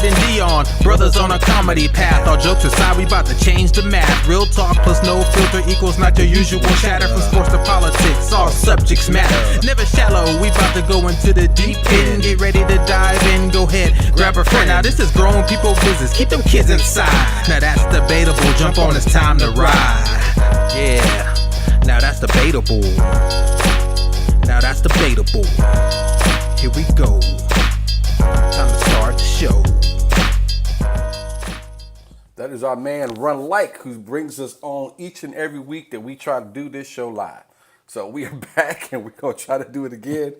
Jerrod and Dion, brothers on a comedy path. All jokes aside, we about to change the math. Real talk plus no filter equals not your usual chatter. From sports to politics, all subjects matter. Never shallow, we about to go into the deep end. Get ready to dive in, go ahead, grab a friend. Now this is grown people business, keep them kids inside. Now that's debatable, jump on, it's time to ride. Yeah, now that's debatable. Now that's debatable. Here we go. Time to start the show. That is our man Run Like, who brings us on each and every week that we try to do this show live. So we are back and we're going to try to do it again.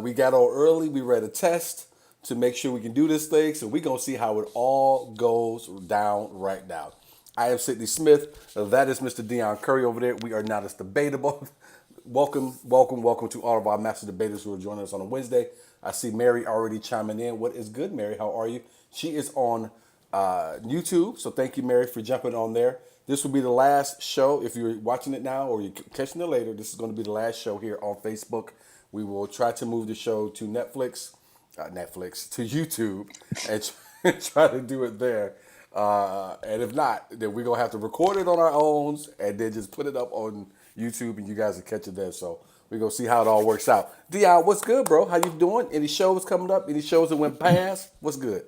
We got on early. We read a test to make sure we can do this thing. So we're going to see how it all goes down right now. I am Sidney Smith. That is Mr. Dion Curry over there. We are not as debatable. Welcome to all of our master debaters who are joining us on a Wednesday. I see Mary already chiming in. What is good, Mary? How are you? She is on YouTube, so thank you, Mary, for jumping on there. This will be the last show. If you're watching it now or you're catching it later, this is going to be the last show here on Facebook. We will try to move the show to to YouTube, and try to do it there. And if not, then we're going to have to record it on our own and then just put it up on YouTube and you guys will catch it there. So we're going to see how it all works out. Dion, what's good, bro? How you doing? Any shows coming up? Any shows that went past? What's good?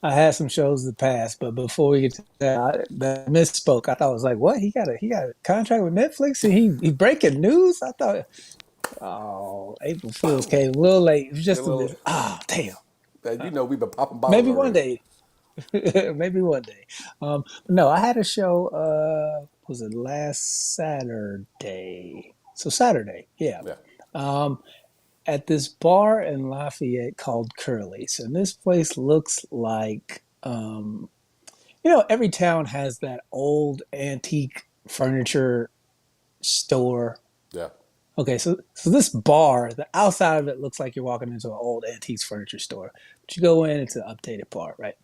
I had some shows that passed, but before we get to that, I misspoke. I thought it was like, what? He got a contract with Netflix and he breaking news? I thought, April Fool's came a little late. It was just a bit. Oh, damn. You know, we've been popping bottles Maybe already. one day. Maybe one day. No, I had a show, was it last Saturday? So Saturday, yeah. At this bar in Lafayette called Curly's. And this place looks like, every town has that old antique furniture store. Yeah. Okay, so this bar, the outside of it looks like you're walking into an old antiques furniture store. But you go in, it's an updated bar, right?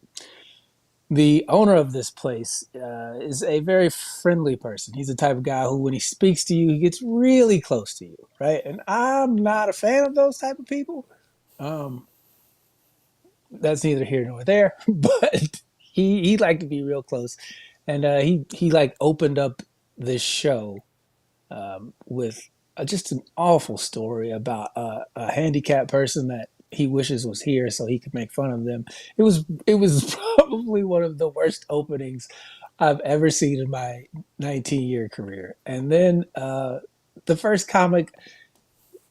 The owner of this place is a very friendly person. He's the type of guy who, when he speaks to you, he gets really close to you, right? And I'm not a fan of those type of people. That's neither here nor there, but he liked to be real close, and he like opened up this show with just an awful story about a handicapped person that he wishes was here so he could make fun of them. It was probably one of the worst openings I've ever seen in my 19-year career. And then the first comic,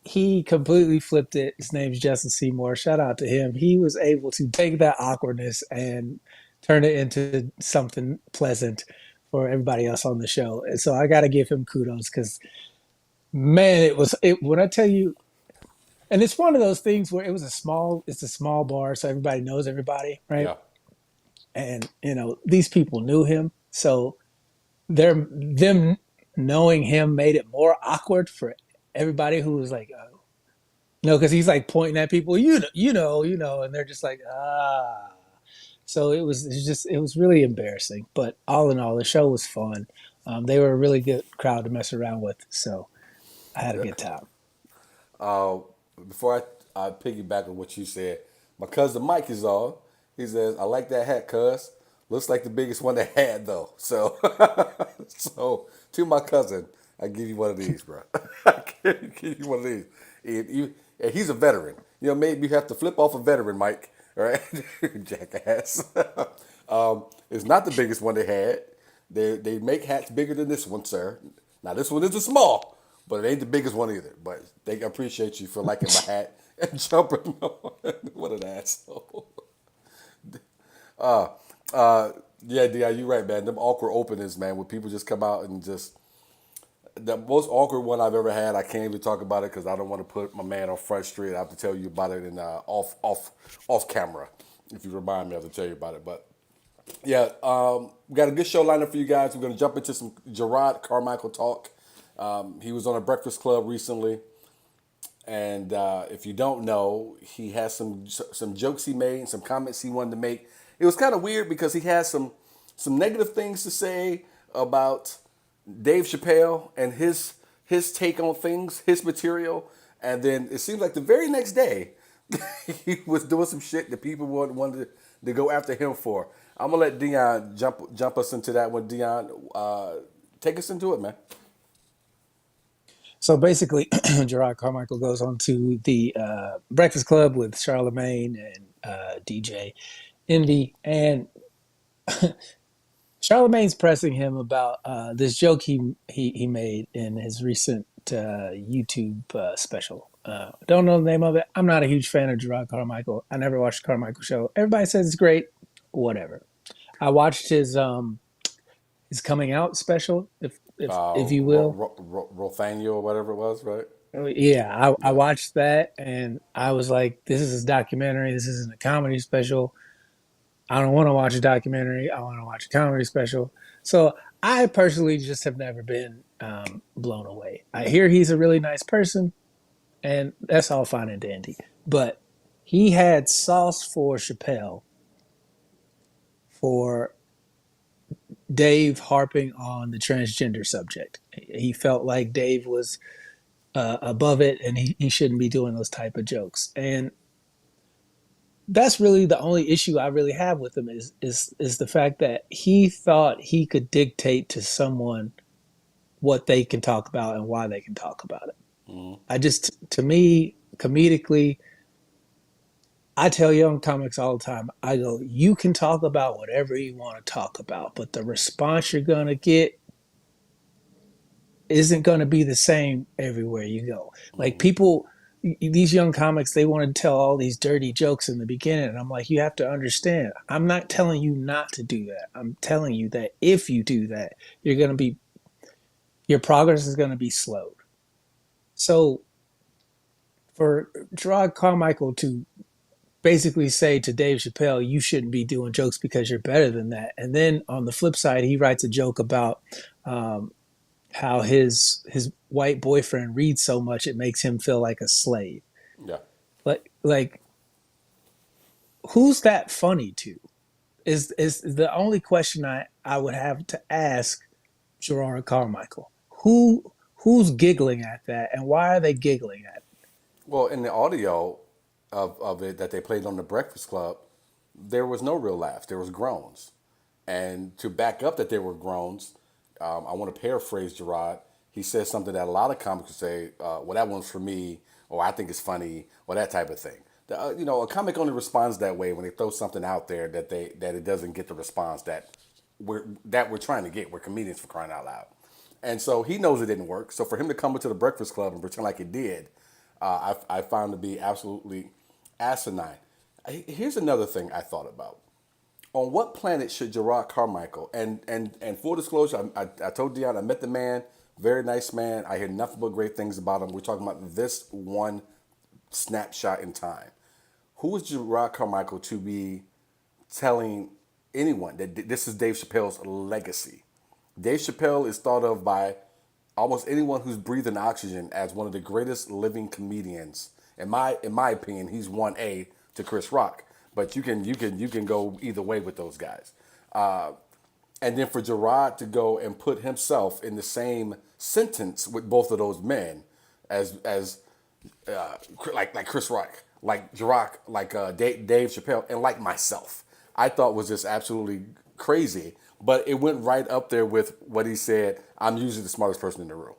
he completely flipped it. His name's Justin Seymour. Shout out to him. He was able to take that awkwardness and turn it into something pleasant for everybody else on the show. And so I got to give him kudos because, man, when I tell you, and it's one of those things where it's a small bar, so everybody knows everybody, right? Yeah. And, these people knew him. So them knowing him made it more awkward for everybody who was like, because he's like pointing at people, and they're just like, ah. So it was really embarrassing. But all in all, the show was fun. They were a really good crowd to mess around with. So I had a good time. Before I piggyback on what you said, my cousin Mike is on. He says, I like that hat, cuz. Looks like the biggest one they had, though. So, to my cousin, I give you one of these, bro. I give you one of these. And he's a veteran. Maybe you have to flip off a veteran, Mike. All right? Jackass. It's not the biggest one they had. They make hats bigger than this one, sir. Now, this one isn't small. But it ain't the biggest one either. But they appreciate you for liking my hat and jumping on. What an asshole. Yeah, D.I., you're right, man. Them awkward openings, man, where people just come out and just... The most awkward one I've ever had, I can't even talk about it because I don't want to put my man on Front Street. I have to tell you about it in off camera. If you remind me, I have to tell you about it. But, yeah, we got a good show lined up for you guys. We're going to jump into some Jerrod Carmichael talk. He was on a Breakfast Club recently, and if you don't know, he has some jokes he made and some comments he wanted to make. It was kind of weird because he has some negative things to say about Dave Chappelle and his take on things, his material, and then it seems like the very next day, He was doing some shit that people wanted to go after him for. I'm gonna let Dion jump us into that one. Dion, take us into it, man. So basically, Jerrod Carmichael goes on to the Breakfast Club with Charlemagne and DJ Envy, and Charlemagne's pressing him about this joke he made in his recent YouTube special. Don't know the name of it. I'm not a huge fan of Jerrod Carmichael. I never watched the Carmichael show. Everybody says it's great. Whatever. I watched his coming out special, if you will. Rothaniel or whatever it was, right? Yeah, I Yeah. watched that and I was like, this is a documentary. This isn't a comedy special. I don't want to watch a documentary. I want to watch a comedy special. So I personally just have never been blown away. I hear he's a really nice person, and that's all fine and dandy. But he had sauce for Chappelle for Dave harping on the transgender subject. He felt like Dave was above it, and he shouldn't be doing those type of jokes. And that's really the only issue I really have with him is the fact that he thought he could dictate to someone what they can talk about and why they can talk about it. I just, to me, comedically, I tell young comics all the time, I go, you can talk about whatever you want to talk about, but the response you're going to get isn't going to be the same everywhere you go. Like people, these young comics, they want to tell all these dirty jokes in the beginning. And I'm like, you have to understand, I'm not telling you not to do that. I'm telling you that if you do that, your progress is going to be slowed. So for Jerrod Carmichael to basically say to Dave Chappelle, you shouldn't be doing jokes because you're better than that. And then on the flip side, he writes a joke about how his white boyfriend reads so much it makes him feel like a slave. Yeah. Like who's that funny to? Is the only question I would have to ask Jerrod Carmichael. Who's giggling at that and why are they giggling at it? Well, in the audio of it that they played on the Breakfast Club, there was no real laughs. There was groans. And to back up that there were groans, I want to paraphrase Gerard. He says something that a lot of comics say, well, that one's for me, or I think it's funny, or that type of thing. A comic only responds that way when they throw something out there that it doesn't get the response that we're trying to get. We're comedians, for crying out loud. And so he knows it didn't work. So for him to come into the Breakfast Club and pretend like it did, I found to be absolutely asinine. Here's another thing I thought about. On what planet should Jerrod Carmichael, and full disclosure, I told Dion I met the man, very nice man. I hear nothing but great things about him. We're talking about this one snapshot in time. Who is Jerrod Carmichael to be telling anyone that this is Dave Chappelle's legacy? Dave Chappelle is thought of by almost anyone who's breathing oxygen as one of the greatest living comedians. In my opinion, he's 1A to Chris Rock. But you can go either way with those guys. And then for Gerard to go and put himself in the same sentence with both of those men as like Chris Rock, like Gerard, like Dave Chappelle, and like myself, I thought was just absolutely crazy. But it went right up there with what he said. I'm usually the smartest person in the room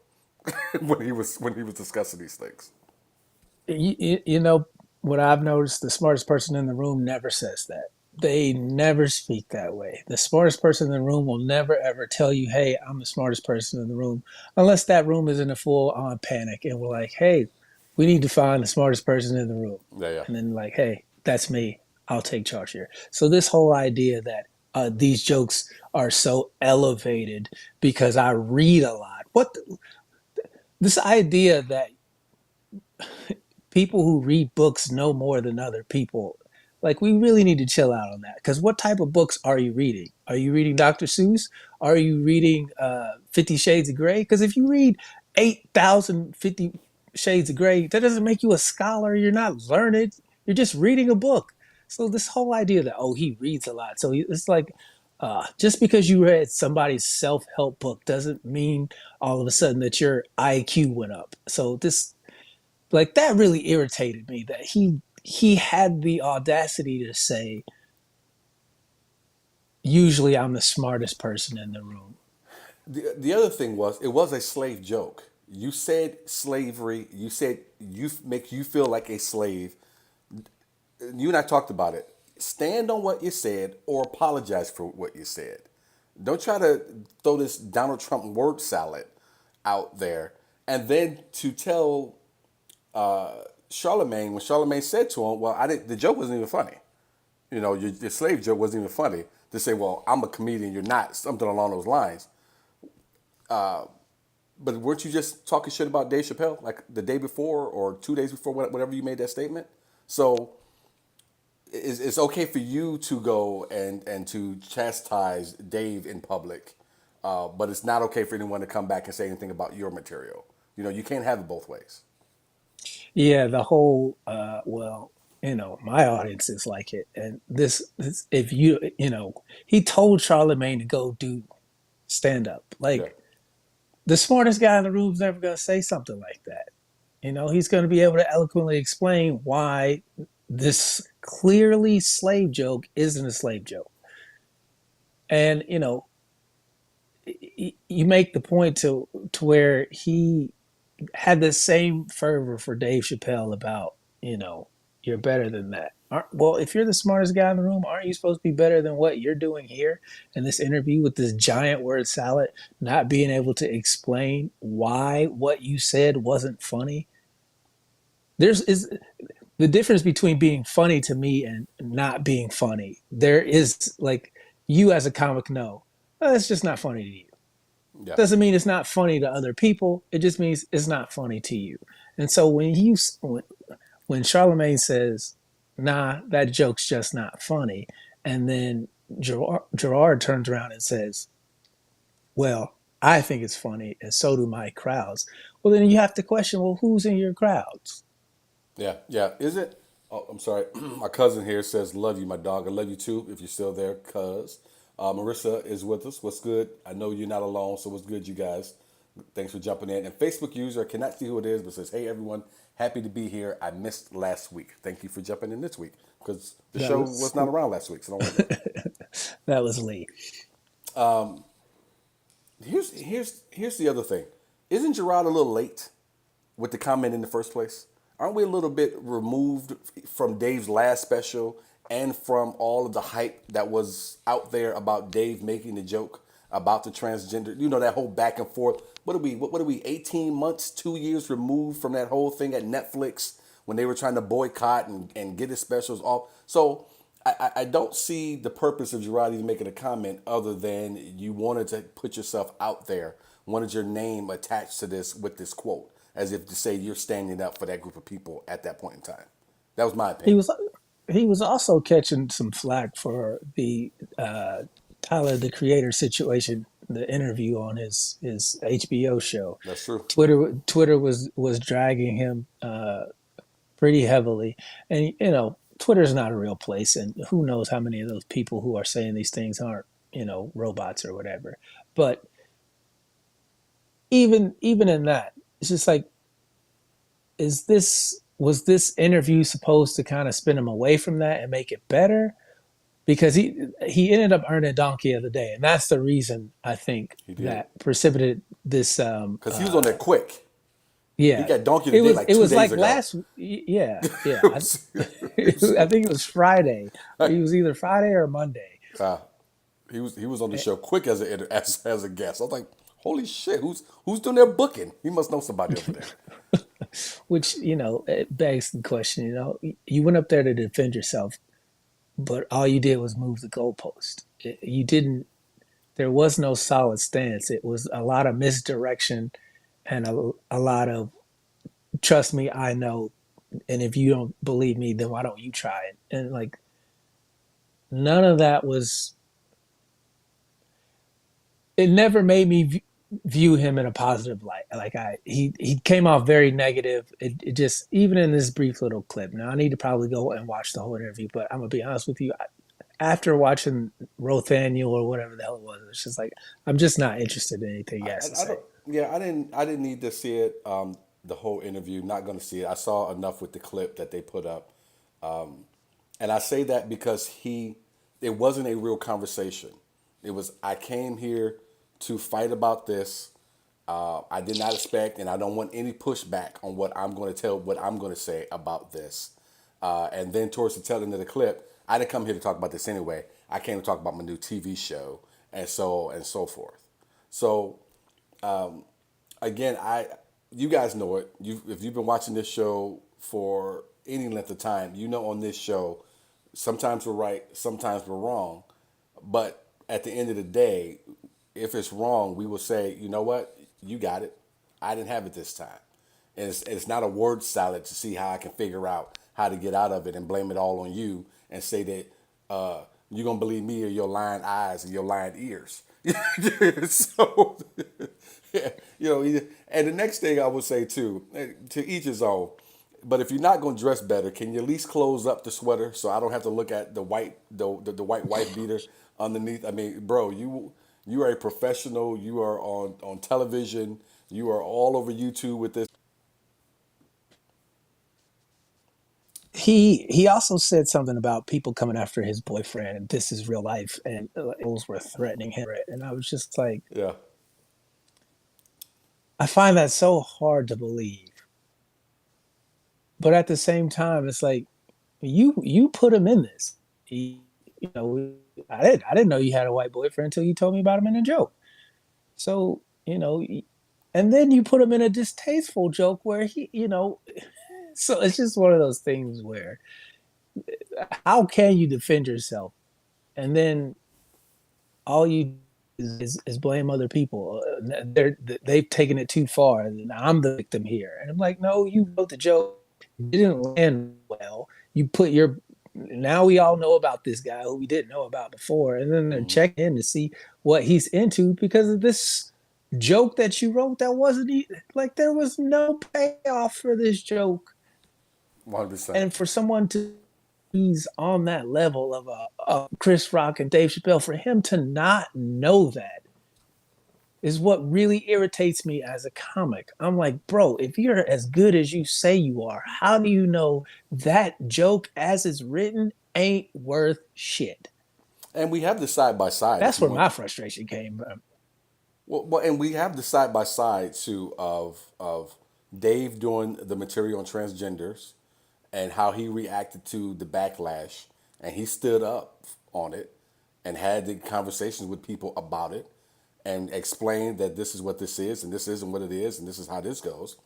when he was discussing these things. You know what I've noticed? The smartest person in the room never says that. They never speak that way. The smartest person in the room will never ever tell you, "Hey, I'm the smartest person in the room," unless that room is in a full on panic and we're like, "Hey, we need to find the smartest person in the room," Yeah, yeah. and then like, "Hey, that's me. I'll take charge here." So this whole idea that these jokes are so elevated because I read a lot. This idea that people who read books know more than other people. Like, we really need to chill out on that. Because what type of books are you reading? Are you reading Dr. Seuss? Are you reading 50 Shades of Grey? Because if you read 8,050 Shades of Grey, that doesn't make you a scholar. You're not learned. You're just reading a book. So this whole idea that, oh, he reads a lot. So it's like, just because you read somebody's self-help book doesn't mean all of a sudden that your IQ went up. So this like that really irritated me that he had the audacity to say, usually I'm the smartest person in the room. The other thing was it was a slave joke. You said slavery. You said you make you feel like a slave. You and I talked about it. Stand on what you said or apologize for what you said. Don't try to throw this Donald Trump word salad out there. And then to tell Charlemagne, when Charlemagne said to him, "Well, I didn't. The joke wasn't even funny. You know, your slave joke wasn't even funny." To say, "Well, I'm a comedian, you're not," something along those lines. But weren't you just talking shit about Dave Chappelle like the day before or 2 days before, whatever you made that statement? So it's okay for you to go and to chastise Dave in public, but it's not okay for anyone to come back and say anything about your material. You know, you can't have it both ways. Yeah, the whole well, my audience is like it, and this if he told Charlemagne to go do stand up. Yeah, Like the smartest guy in the room is never going to say something like that. He's going to be able to eloquently explain why this clearly slave joke isn't a slave joke. And you make the point to where he had the same fervor for Dave Chappelle about, you're better than that. Well, if you're the smartest guy in the room, aren't you supposed to be better than what you're doing here in this interview with this giant word salad, not being able to explain why what you said wasn't funny? There's is the difference between being funny to me and not being funny. There is like you as a comic know, oh, it's just not funny to you. yeah. Doesn't mean it's not funny to other people. It just means it's not funny to you. And so when Charlemagne says, "Nah, that joke's just not funny," and then Gerard turns around and says, "Well, I think it's funny, and so do my crowds." Well, then you have to question, well, who's in your crowds? Yeah, yeah. Is it? Oh, I'm sorry. My cousin here says, "Love you, my dog. I love you too. If you're still there, cuz." Marissa is with us. What's good? I know you're not alone, so what's good, you guys? Thanks for jumping in. And Facebook user, I cannot see who it is, but says, "Hey everyone, happy to be here. I missed last week. Thank you for jumping in this week because the That show was was not around last week, so don't worry." that was Lee. Here's the other thing. Isn't Gerard a little late with the comment in the first place? Aren't we a little bit removed from Dave's last special and from all of the hype that was out there about Dave making the joke about the transgender? You know, that whole back and forth. What are we 18 months, 2 years removed from that whole thing at Netflix when they were trying to boycott and get his specials off? So I don't see the purpose of Gerard even making a comment other than you wanted to put yourself out there, wanted your name attached to this with this quote, as if to say you're standing up for that group of people at that point in time. That was my He opinion. was he was also catching some flack for the Tyler the Creator situation, the interview on his HBO show. That's true. Twitter was dragging him pretty heavily, and Twitter's not a real place, and who knows how many of those people who are saying these things aren't robots or whatever. But even in that, it's just like, was this interview supposed to kind of spin him away from that and make it better? Because he ended up earning Donkey of the Day, and that's the reason I think He did. that precipitated this. Because he was on there quick. He Yeah, got Donkey of the Day like it 2 was days like ago. yeah, yeah. It was- I think it was Friday. He was either Friday or Monday. uh, he was on the show quick as a guest. I was like, holy shit, who's doing their booking? He must know somebody over there. Which it begs the question. You went up there to defend yourself, but all you did was move the goalpost. You didn't. There was no solid stance. It was a lot of misdirection and a lot of trust me, I know. And if you don't believe me, then why don't you try it? And like none of that was. It never made me view him in a positive light. Like he came off very negative. It just even in this brief little clip. Now I need to probably go and watch the whole interview, but I'm gonna be honest with you. After watching Rothaniel or whatever the hell it was, it's just like I'm just not interested in anything he has to I say. don't. Yeah, I didn't need to see it. The whole interview. Not going to see it. I saw enough with the clip that they put up. And I say that because it wasn't a real conversation. It was, I came here to fight about this. I did not expect, and I don't want any pushback on what I'm going to say about this. And then towards the tail end of the clip, I didn't come here to talk about this anyway. I came to talk about my new TV show and so forth. So again, you guys know it. If you've been watching this show for any length of time, you know on this show, sometimes we're right, sometimes we're wrong. But at the end of the day, if it's wrong, we will say, you know what, you got it. I didn't have it this time. And it's not a word salad to see how I can figure out how to get out of it and blame it all on you and say that you're going to believe me or your lying eyes and your lying ears. So, yeah, and the next thing I would say too, to each his own. But if you're not going to dress better, can you at least close up the sweater so I don't have to look at the white wife beater underneath? I mean, bro, you are a professional. You are on television. You are all over YouTube with this. He also said something about people coming after his boyfriend, and this is real life, and those were threatening him. And I was just like, Yeah, I find that so hard to believe. But at the same time, it's like you put him in this. You know, I didn't know you had a white boyfriend until you told me about him in a joke. So and then you put him in a distasteful joke where so it's just one of those things where how can you defend yourself and then all you do is blame other people. They've taken it too far, and I'm the victim here. And I'm like, no, you wrote the joke, it didn't land well. You put your now we all know about this guy who we didn't know about before, and then they're checking in to see what he's into because of this joke that you wrote that wasn't like there was no payoff for this joke, 100%. and for someone to he's on that level of Chris Rock and Dave Chappelle, for him to not know that is what really irritates me as a comic. I'm like, bro, if you're as good as you say you are, how do you know that joke as it's written ain't worth shit? And we have the side by side. If That's you where want, my frustration came from. and we have the side by side too of Dave doing the material on transgenders and how he reacted to the backlash, and he stood up on it and had the conversations with people about it and explained that this is what this is and this isn't what it is and this is how this goes.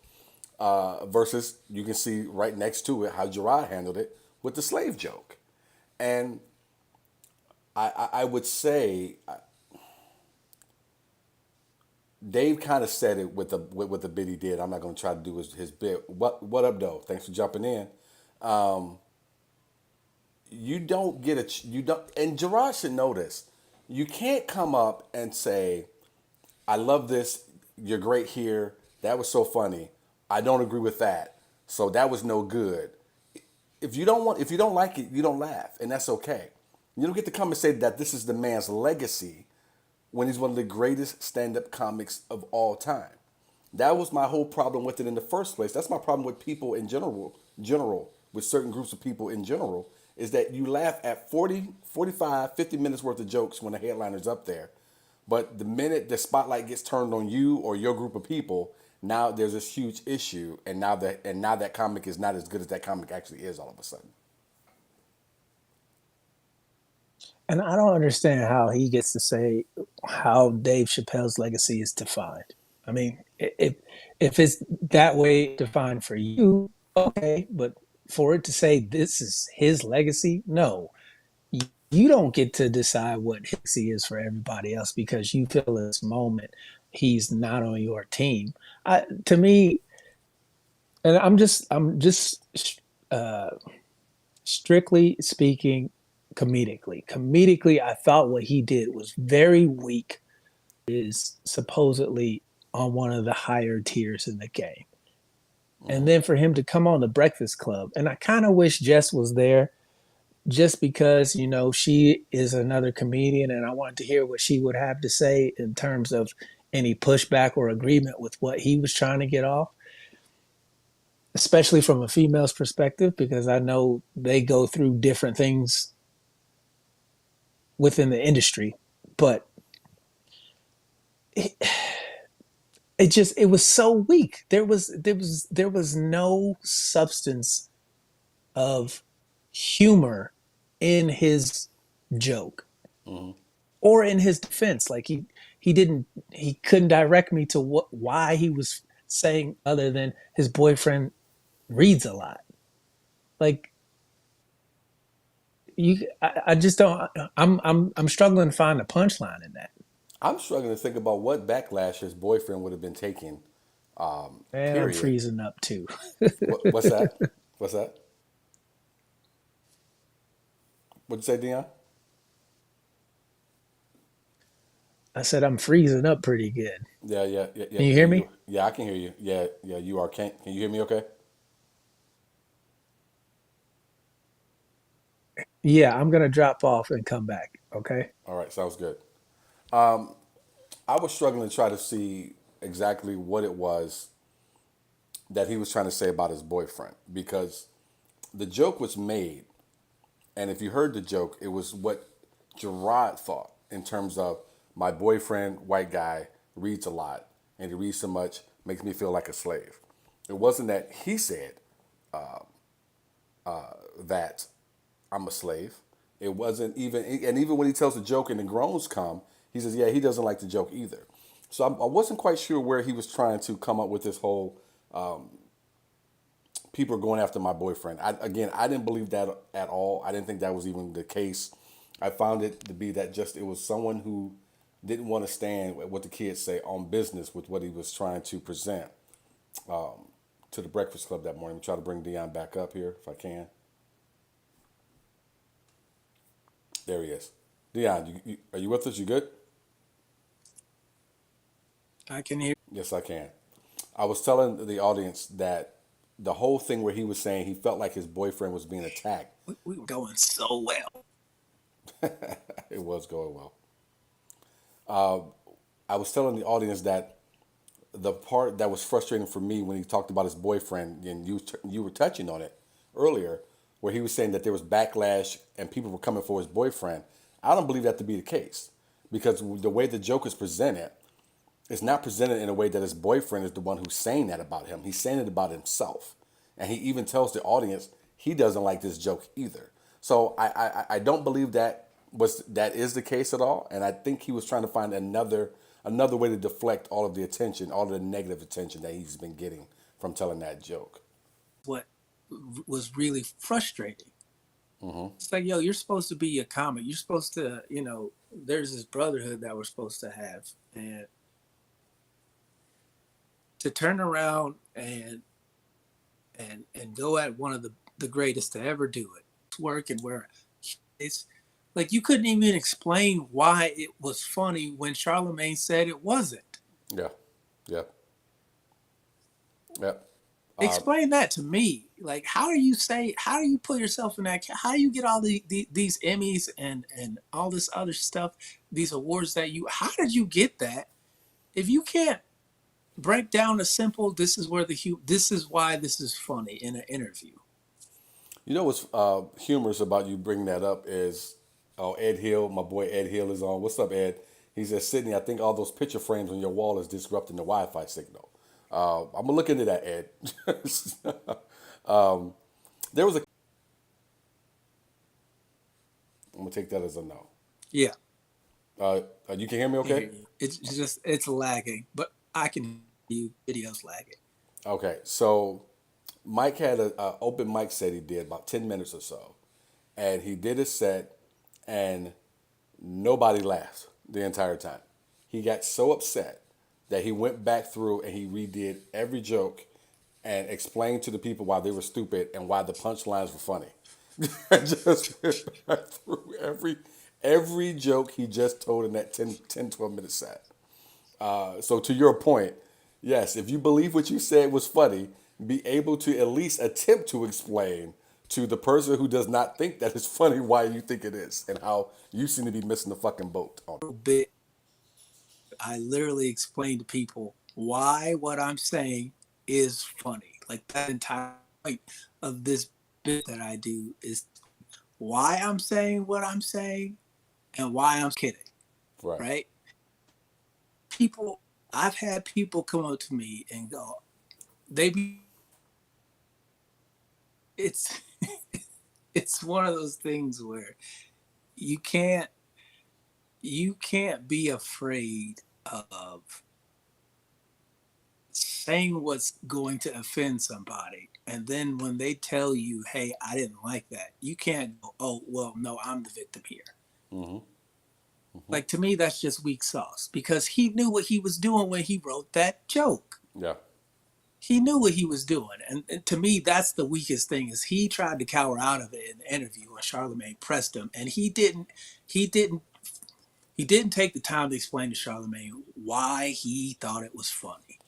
Versus you can see right next to it how Jerrod handled it with the slave joke, and I would say Dave kind of said it with the bit he did. I'm not going to try to do his bit. What up, though? Thanks for jumping in. You don't get you don't, and Jerrod should know this. You can't come up and say, "I love this. You're great here. That was so funny. I don't agree with that. So that was no good." If you don't like it, you don't laugh, and that's okay. You don't get to come and say that this is the man's legacy when he's one of the greatest stand-up comics of all time. That was my whole problem with it in the first place. That's my problem with people in general, with certain groups of people in general, is that you laugh at 40, 45, 50 minutes worth of jokes when the headliner's up there. But the minute the spotlight gets turned on you or your group of people, now there's this huge issue, and now that comic is not as good as that comic actually is all of a sudden. And I don't understand how he gets to say how Dave Chappelle's legacy is defined. I mean, if it's that way defined for you, okay, but for it to say this is his legacy, no. You don't get to decide what his legacy is for everybody else because you feel in this moment he's not on your team. To me, and I'm just uh, strictly speaking comedically. Comedically, I thought what he did was very weak. Is supposedly on one of the higher tiers in the game. And then for him to come on the Breakfast Club, and I kind of wish Jess was there just because, she is another comedian and I wanted to hear what she would have to say in terms of any pushback or agreement with what he was trying to get off. especially from a female's perspective, because I know they go through different things within the industry. But it, it was so weak. There was no substance of humor in his joke Hmm. or in his defense. Like he couldn't direct me to why he was saying other than his boyfriend reads a lot. Like I just don't. I'm struggling to find a punchline in that. I'm struggling to think about what backlash his boyfriend would have been taking. And I'm Period. freezing up too. What's that? What's that? What'd you say, Dion? I said I'm freezing up pretty good. Yeah, yeah, yeah, yeah, Can you yeah. hear You, me? yeah, I can hear you. Yeah, yeah, you are. Can you hear me? Okay. Yeah, I'm gonna drop off and come back. Okay. All right, sounds good. I was struggling to try to see exactly what it was that he was trying to say about his boyfriend because the joke was made, and if you heard the joke, it was what Jerrod thought in terms of my boyfriend, white guy, reads a lot, and he reads so much, makes me feel like a slave. It wasn't that he said that I'm a slave. It wasn't even, and even when he tells the joke and the groans come, he says, yeah, he doesn't like the joke either. So I wasn't quite sure where he was trying to come up with this whole people are going after my boyfriend. Again, I didn't believe that at all. I didn't think that was even the case. I found it to be that just it was someone who didn't want to stand with what the kids say on business with what he was trying to present to the Breakfast Club that morning. I'm trying to bring Dion back up here if I can. There he is. Dion, are you with us? You good? I can hear. Yes, I can. I was telling the audience that the whole thing where he was saying he felt like his boyfriend was being attacked, We were going so well. it was going well. I was telling the audience that the part that was frustrating for me when he talked about his boyfriend, and you were touching on it earlier, where he was saying that there was backlash and people were coming for his boyfriend. I don't believe that to be the case because the way the joke is presented, it's not presented in a way that his boyfriend is the one who's saying that about him. He's saying it about himself, and he even tells the audience he doesn't like this joke either. So I don't believe that is the case at all, and I think he was trying to find another way to deflect all of the attention, all of the negative attention that he's been getting from telling that joke. What was really frustrating. It's like, yo, you're supposed to be a comic. You're supposed to, there's this brotherhood that we're supposed to have, and to turn around and go at one of the greatest to ever do it, work and where it's like you couldn't even explain why it was funny when Charlemagne said it wasn't. Yeah, yeah, yeah. Explain that to me. Like, how do you put yourself in that? How do you get all these Emmys and all this other stuff, these awards how did you get that if you can't break down a simple, this is why this is funny in an interview? You know what's humorous about you bringing that up is, oh, Ed Hill, my boy Ed Hill is on. What's up, Ed? He says, Sydney, I think all those picture frames on your wall is disrupting the Wi-Fi signal. I'm gonna look into that, Ed. There was a. I'm gonna take that as a no. Yeah, You can hear me, I can okay? hear you. It's lagging, but I can hear you. Video's lagging. Okay, so Mike had a open mic set he did about 10 minutes or so, and he did his set, and nobody laughed the entire time. He got so upset that he went back through and he redid every joke and explained to the people why they were stupid and why the punchlines were funny. Just went back through every joke he just told in that 12 minute set. So to your point, yes, if you believe what you said was funny, be able to at least attempt to explain to the person who does not think that it's funny why you think it is and how you seem to be missing the fucking boat on it. Bit. I literally explain to people why what I'm saying is funny. Like that entire point of this bit that I do is why I'm saying what I'm saying and why I'm kidding, Right. right? People, I've had people come up to me and go, they be, it's, it's one of those things where you can't, you can't be afraid of saying what's going to offend somebody. And then when they tell you, hey, I didn't like that, you can't go, oh, well, no, I'm the victim here. Mm-hmm. Mm-hmm. Like to me, that's just weak sauce because he knew what he was doing when he wrote that joke. Yeah. He knew what he was doing, and to me, that's the weakest thing. Is he tried to cower out of it in the interview when Charlemagne pressed him, and he didn't. He didn't. He didn't take the time to explain to Charlemagne why he thought it was funny.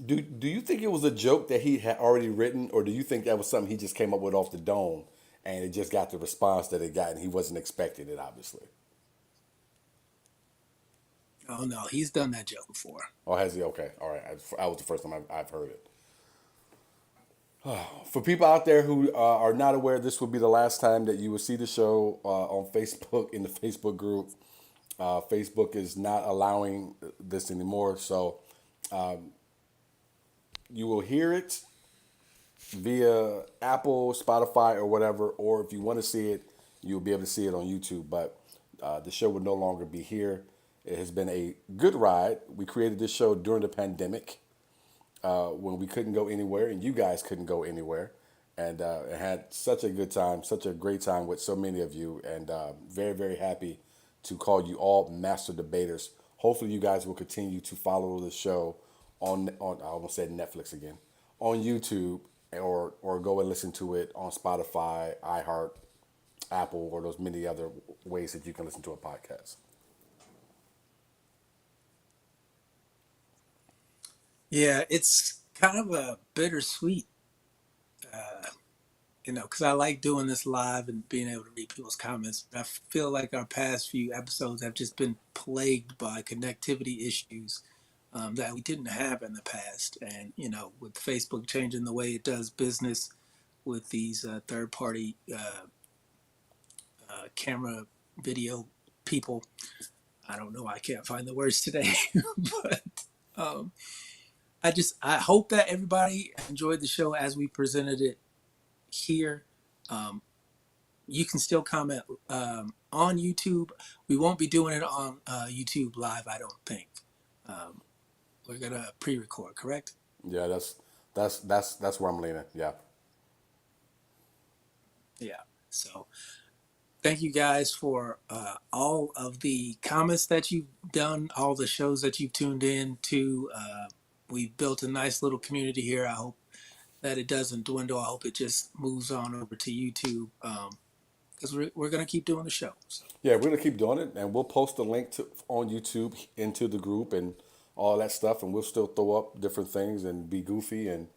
Do you think it was a joke that he had already written, or do you think that was something he just came up with off the dome, and it just got the response that it got, and he wasn't expecting it, obviously? Oh no, he's done that joke before. Or has he? Okay, all right. I was the first time I've heard it. For people out there who are not aware, this will be the last time that you will see the show on Facebook in the Facebook group. Facebook is not allowing this anymore, so you will hear it via Apple, Spotify, or whatever. Or if you want to see it, you'll be able to see it on YouTube. But the show will no longer be here. It has been a good ride. We created this show during the pandemic when we couldn't go anywhere and you guys couldn't go anywhere. And it had such a good time, such a great time with so many of you. And very, very happy to call you all master debaters. Hopefully, you guys will continue to follow the show on I almost said Netflix again, on YouTube, or go and listen to it on Spotify, iHeart, Apple, or those many other ways that you can listen to a podcast. Yeah, it's kind of a bittersweet, because I like doing this live and being able to read people's comments. I feel like our past few episodes have just been plagued by connectivity issues that we didn't have in the past. And, with Facebook changing the way it does business with these third party camera video people, I don't know, I can't find the words today, but um, I hope that everybody enjoyed the show as we presented it here. Um, you can still comment on YouTube. We won't be doing it on YouTube live, I don't think. Um, we're gonna pre-record, correct? Yeah, that's where I'm leaning. Yeah. Yeah. So thank you guys for all of the comments that you've done, all the shows that you've tuned in to. We've built a nice little community here. I hope that it doesn't dwindle. I hope it just moves on over to YouTube because we're going to keep doing the show. So. Yeah, we're gonna keep doing it, and we'll post a link to on YouTube into the group and all that stuff, and we'll still throw up different things and be goofy and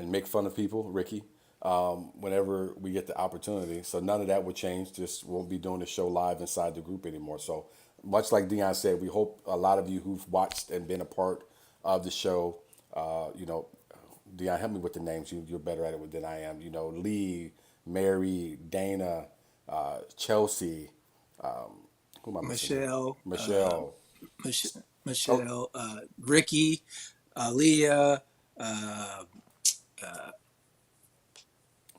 make fun of people, Ricky, whenever we get the opportunity. So none of that will change. Just won't be doing the show live inside the group anymore. So much like Dion said, we hope a lot of you who've watched and been a part of the show, you know, Dion, help me with the names. You're better at it than I am. You know, Lee, Mary, Dana, Chelsea. Who am I missing here? Michelle, Michelle. Mich- Oh, Michelle, Ricky, Leah. Uh,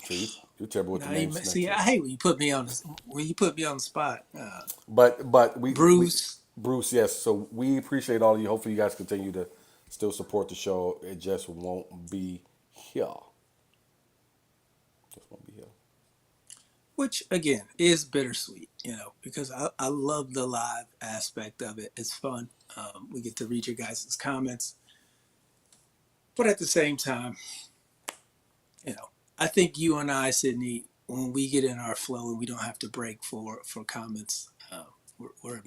see, you're terrible with the now names next see, to I it. hate when you put me on this, when you put me on the spot. But we Bruce. Bruce, yes. So we appreciate all of you. Hopefully, you guys continue to still support the show. It just won't be here. Just won't be here. Which again is bittersweet, because I love the live aspect of it. It's fun. We get to read your guys' comments, but at the same time, you know, I think you and I, Sydney, when we get in our flow and we don't have to break for comments, we're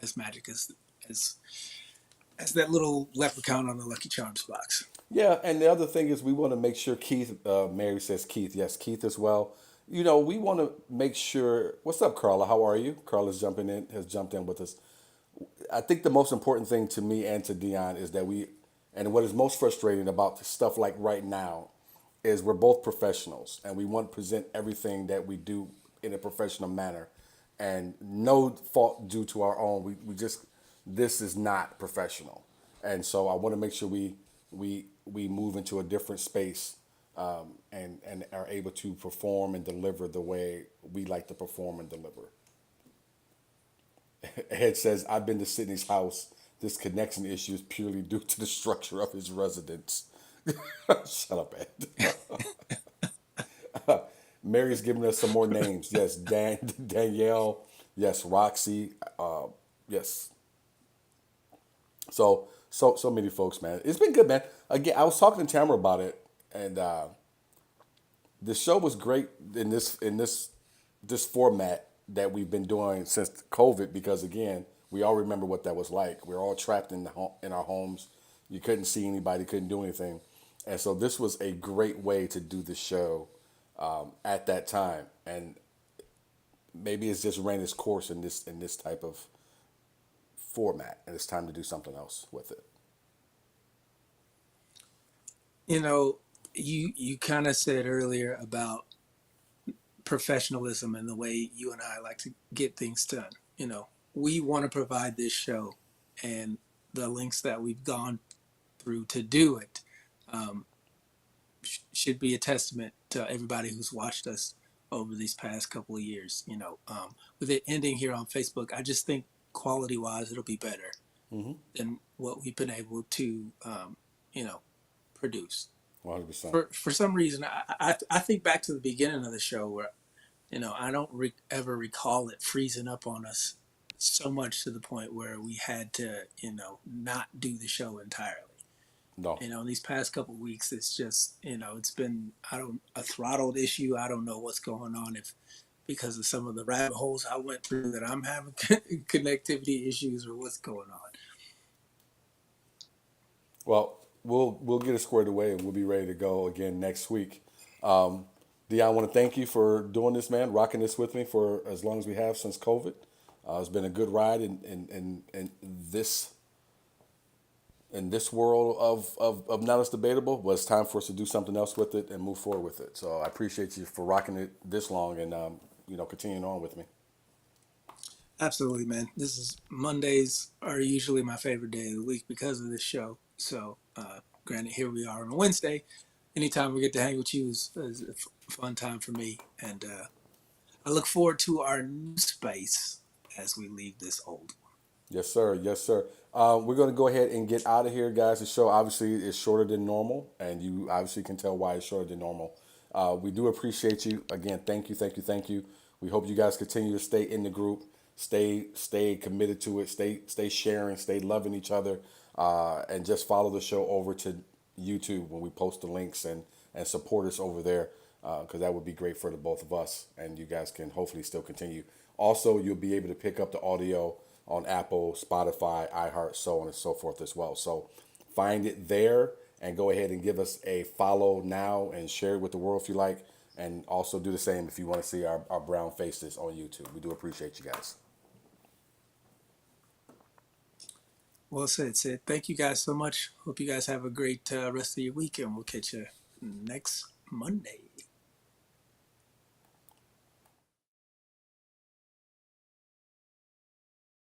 as magic as as that little leprechaun on the Lucky Charms box. Yeah, and the other thing is we want to make sure Keith, Mary says Keith, yes, Keith as well. You know, we want to make sure. What's up, Carla? How are you? Carla's jumping in, has jumped in with us. I think the most important thing to me and to Dion is that we, and what is most frustrating about stuff like right now, is we're both professionals and we want to present everything that we do in a professional manner, and no fault due to our own. We just, this is not professional, and so I want to make sure we move into a different space, and are able to perform and deliver the way we like to perform and deliver. Ed says, I've been to Sydney's house. This connection issue is purely due to the structure of his residence. Shut up, Ed. Mary's giving us some more names. Yes, Danielle. Yes, Roxy. Yes. So many folks, man. It's been good, man. Again, I was talking to Tamara about it, and the show was great in this format that we've been doing since COVID, because again, we all remember what that was like. We are all trapped in our homes. You couldn't see anybody, couldn't do anything, and so this was a great way to do the show at that time. And maybe it's just ran its course in this type of format, and it's time to do something else with it. You know, you kind of said earlier about professionalism and the way you and I like to get things done. You know, we want to provide this show, and the links that we've gone through to do it um, should be a testament to everybody who's watched us over these past couple of years. You know, with it ending here on Facebook, I just think quality wise, it'll be better than what we've been able to, you know, produce. 100%. For some reason, I think back to the beginning of the show where, you know, I don't ever recall it freezing up on us so much to the point where we had to, you know, not do the show entirely. No. You know, in these past couple of weeks, it's just, you know, it's been, a throttled issue. I don't know what's going on, if because of some of the rabbit holes I went through that I'm having connectivity issues, or what's going on. Well, we'll get it squared away, and we'll be ready to go again next week. Dion, I want to thank you for doing this, man, rocking this with me for as long as we have since COVID. It's been a good ride in this world of Now It's Debatable. But it's time for us to do something else with it and move forward with it. So I appreciate you for rocking it this long, and continuing on with me. Absolutely, man. This is Mondays are usually my favorite day of the week because of this show. So, granted, here we are on a Wednesday. Anytime we get to hang with you is a fun time for me, and I look forward to our new space as we leave this old one. Yes, sir. Yes, sir. We're going to go ahead and get out of here, guys. The show obviously is shorter than normal, and you obviously can tell why it's shorter than normal. We do appreciate you. Again, thank you, thank you, thank you. We hope you guys continue to stay in the group, stay committed to it, stay sharing, stay loving each other, and just follow the show over to YouTube when we post the links, and support us over there, because that would be great for the both of us, and you guys can hopefully still continue. Also, you'll be able to pick up the audio on Apple, Spotify, iHeart, so on and so forth as well. So find it there and go ahead and give us a follow now and share it with the world if you like. And also do the same if you want to see our brown faces on YouTube. We do appreciate you guys. Well said, Sid. Thank you guys so much. Hope you guys have a great rest of your week, and we'll catch you next Monday.